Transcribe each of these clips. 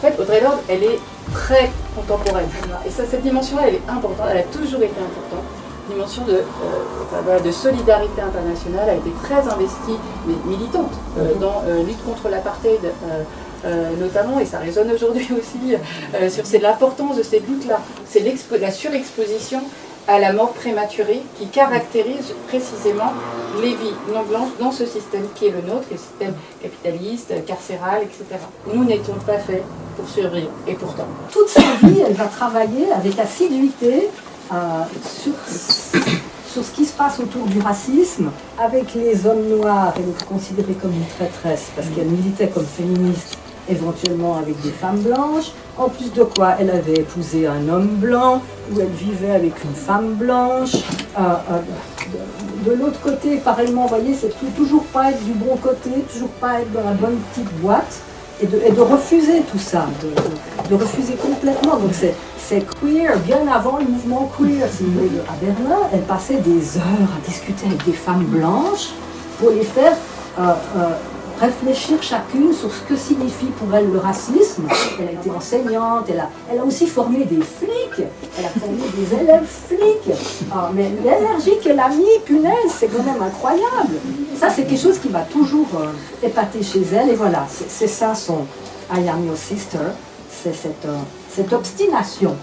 fait, Audre Lorde, elle est très contemporaine. Et ça, cette dimension-là, elle est importante, elle a toujours été importante. Dimension de solidarité internationale a été très investie, mais militante, dans lutte contre l'apartheid, notamment, et ça résonne aujourd'hui aussi, sur l'importance de ces luttes-là. C'est la surexposition à la mort prématurée qui caractérise précisément les vies non blanches dans ce système qui est le nôtre, le système capitaliste, carcéral, etc. Nous n'étions pas faits pour survivre, et pourtant. Toute sa vie, elle va travailler avec assiduité sur ce qui se passe autour du racisme. Avec les hommes noirs, elle est considérée comme une traîtresse parce qu'elle militait comme féministe, éventuellement avec des femmes blanches. En plus de quoi, elle avait épousé un homme blanc, où elle vivait avec une femme blanche. De l'autre côté, pareillement, vous voyez, c'est toujours pas être du bon côté, toujours pas être dans la bonne petite boîte, et de refuser tout ça, de refuser complètement. Donc c'est queer, bien avant le mouvement queer, si vous voulez, à Berlin, elle passait des heures à discuter avec des femmes blanches pour les faire réfléchir chacune sur ce que signifie pour elle le racisme. Elle a été enseignante, elle a aussi formé des flics, elle a formé des élèves flics. Mais l'énergie qu'elle a mis, punaise, c'est quand même incroyable. Ça, c'est quelque chose qui m'a toujours épaté chez elle. Et voilà, c'est ça son I am your sister, c'est cette obstination.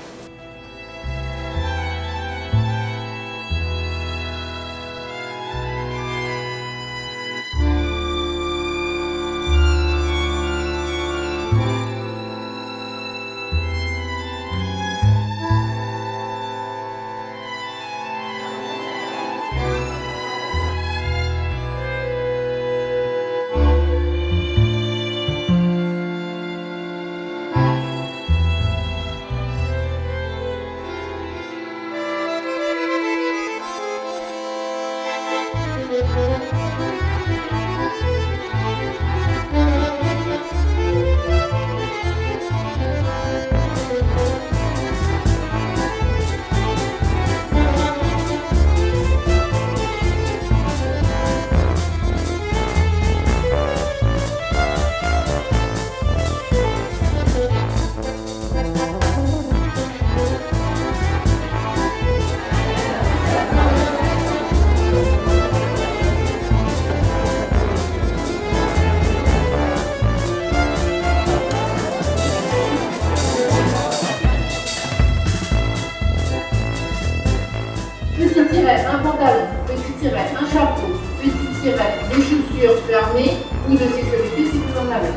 Un pantalon, petit tiret, un chapeau, petit tiret, des chaussures fermées ou de sécurité si vous en avez.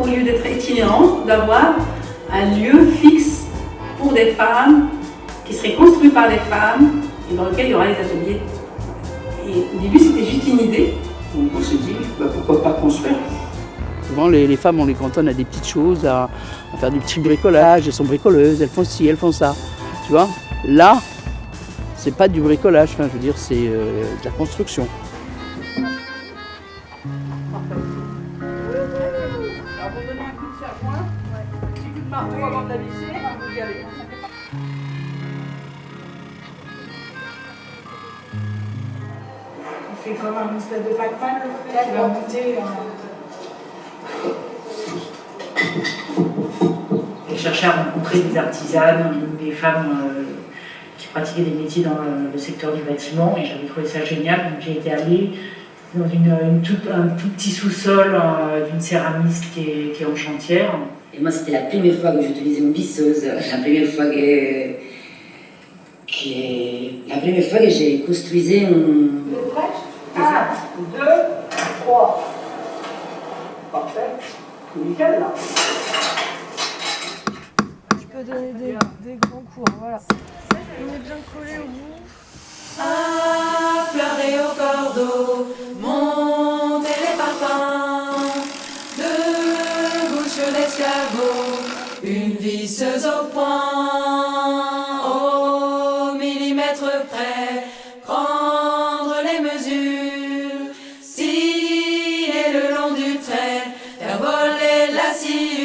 Au lieu d'être itinérant, d'avoir un lieu fixe pour des femmes, qui serait construit par des femmes et dans lequel il y aura les ateliers. Et au début, c'était juste une idée. Donc on s'est dit, pourquoi pas construire. Souvent, les femmes, on les cantonne à des petites choses, à faire du petit bricolage, elles sont bricoleuses, elles font ci, elles font ça. Tu vois, là, c'est pas du bricolage, enfin, je veux dire, c'est de la construction. Alors, vous donnez un coup de serre-point, un petit coup de marteau avant de la visser, vous y allez. C'est comme un espèce de Pac-Man, qui va monter. J'ai cherché à rencontrer des artisanes, des femmes qui pratiquaient des métiers dans le secteur du bâtiment, et j'avais trouvé ça génial. Donc j'ai été allée dans un tout petit sous-sol d'une céramiste qui est en chantière. Et moi, c'était la première fois que j'utilisais une visseuse, la première fois que j'ai construisé un... Vous êtes prêts ? 1, 2, 3. Parfait. C'est nickel là. Je peux donner des grands cours, voilà. On est bien collé au bout. Affleurez au cordeau, montez les parpaings, debout sur l'escargot, une visseuse au poing, au millimètre près, prendre les mesures, scier le long du trait, faire voler la sciure.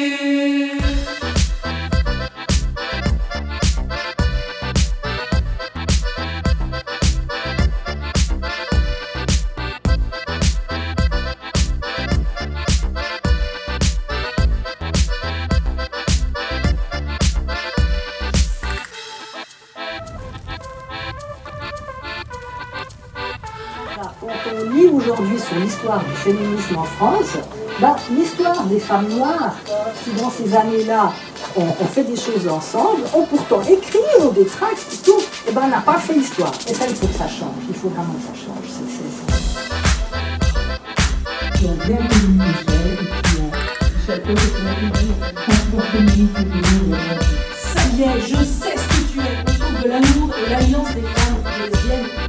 aujourd'hui sur l'histoire du féminisme en France, ben, l'histoire des femmes noires qui dans ces années-là ont fait des choses ensemble, ont pourtant écrit des tracts et tout, et ben n'a pas fait l'histoire. Et ça, il faut que ça change. Il faut vraiment que ça change. Qui ont bien connu Michel et qui ont chapeauté son transport féministe de Ça y est, je sais ce que tu es autour de l'amour et l'alliance des femmes lesbiennes.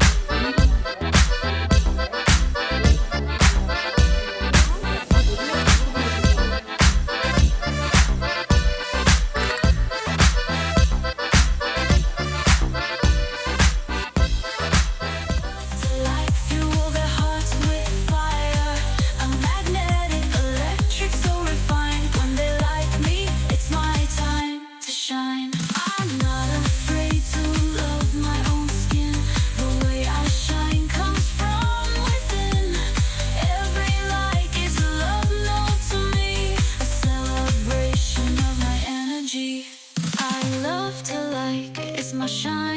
My shine.